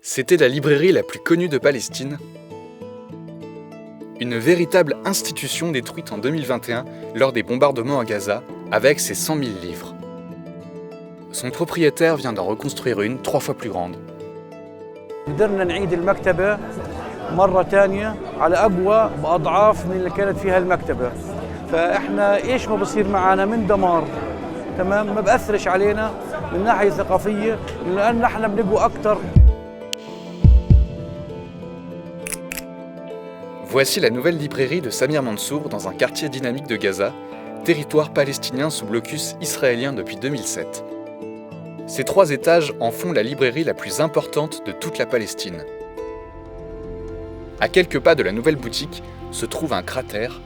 C'était la librairie la plus connue de Palestine, une véritable institution détruite en 2021 lors des bombardements à Gaza, avec ses 100 000 livres. Son propriétaire vient d'en reconstruire une 3 fois plus grande. قدرنا نعيد المكتبة مرة تانية على أقوى بأضعاف من اللي كانت فيها المكتبة. فإحنا إيش ما بصير معنا من دمار تمام ما بأثرش علينا من ناحية ثقافية لأن إحنا بنقوى أكتر. Voici la nouvelle librairie de Samir Mansour dans un quartier dynamique de Gaza, territoire palestinien sous blocus israélien depuis 2007. Ces 3 étages en font la librairie la plus importante de toute la Palestine. À quelques pas de la nouvelle boutique se trouve un cratère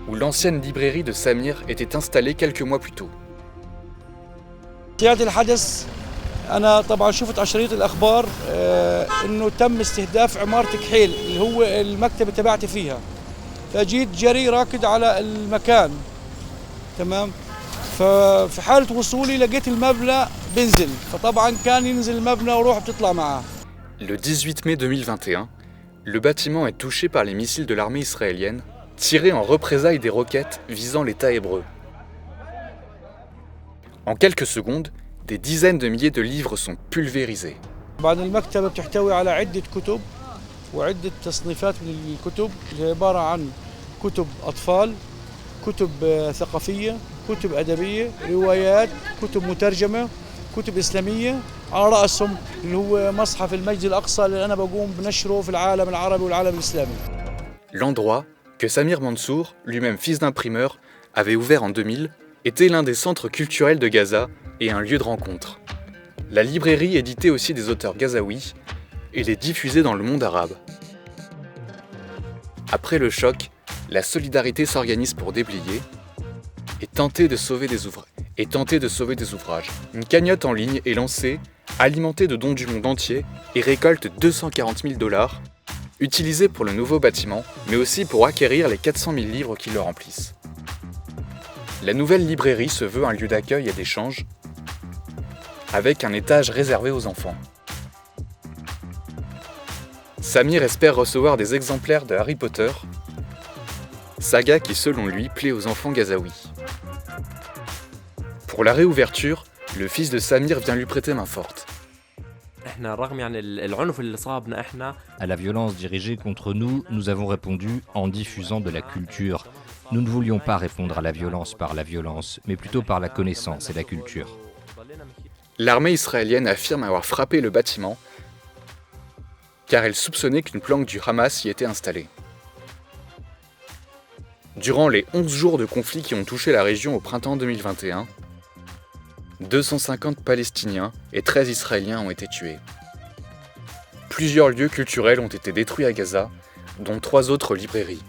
où l'ancienne librairie de Samir était installée quelques mois plus tôt. سيادة الحدث أنا طبعاً شفت على شريط الأخبار إنه تم استهداف عمارة كحيل اللي هو المكتبة تبعتي فيها. فجيت جري راكد على المكان تمام. ففي حالة وصولي لقيت المبنى بنزل فطبعاً كان ينزل المبنى وروح بتطلع معاه. Le 18 mai 2021, le bâtiment est touché par les missiles de l'armée israélienne, tirés en représailles des roquettes visant l'État hébreu. En quelques secondes, des dizaines de milliers de livres sont pulvérisés. بعد المكتبة بتحتوي على عدة كتب وعدة تصنيفات من الكتب اللي عبارة عن كتب أطفال، كتب ثقافية، كتب أدبية، روايات، كتب مترجمة، كتب إسلامية، على رأسهم اللي هو مصحف المجد الأقصى اللي أنا بقوم بنشره في العالم العربي والعالم الإسلامي. L'endroit, que Samir Mansour, lui-même fils d'imprimeur, avait ouvert en 2000, était l'un des centres culturels de Gaza et un lieu de rencontre. La librairie éditait aussi des auteurs gazaouis et les diffusait dans le monde arabe. Après le choc, la solidarité s'organise pour déblayer et tenter de sauver des ouvrages. Une cagnotte en ligne est lancée, alimentée de dons du monde entier et récolte $240 000, utilisés pour le nouveau bâtiment, mais aussi pour acquérir les 400 000 livres qui le remplissent. La nouvelle librairie se veut un lieu d'accueil et d'échange, avec un étage réservé aux enfants. Samir espère recevoir des exemplaires de Harry Potter, saga qui selon lui plaît aux enfants gazaouis. Pour la réouverture, le fils de Samir vient lui prêter main forte. À la violence dirigée contre nous, nous avons répondu en diffusant de la culture. Nous ne voulions pas répondre à la violence par la violence, mais plutôt par la connaissance et la culture. L'armée israélienne affirme avoir frappé le bâtiment car elle soupçonnait qu'une planque du Hamas y était installée. Durant les 11 jours de conflit qui ont touché la région au printemps 2021, 250 Palestiniens et 13 Israéliens ont été tués. Plusieurs lieux culturels ont été détruits à Gaza, dont 3 autres librairies.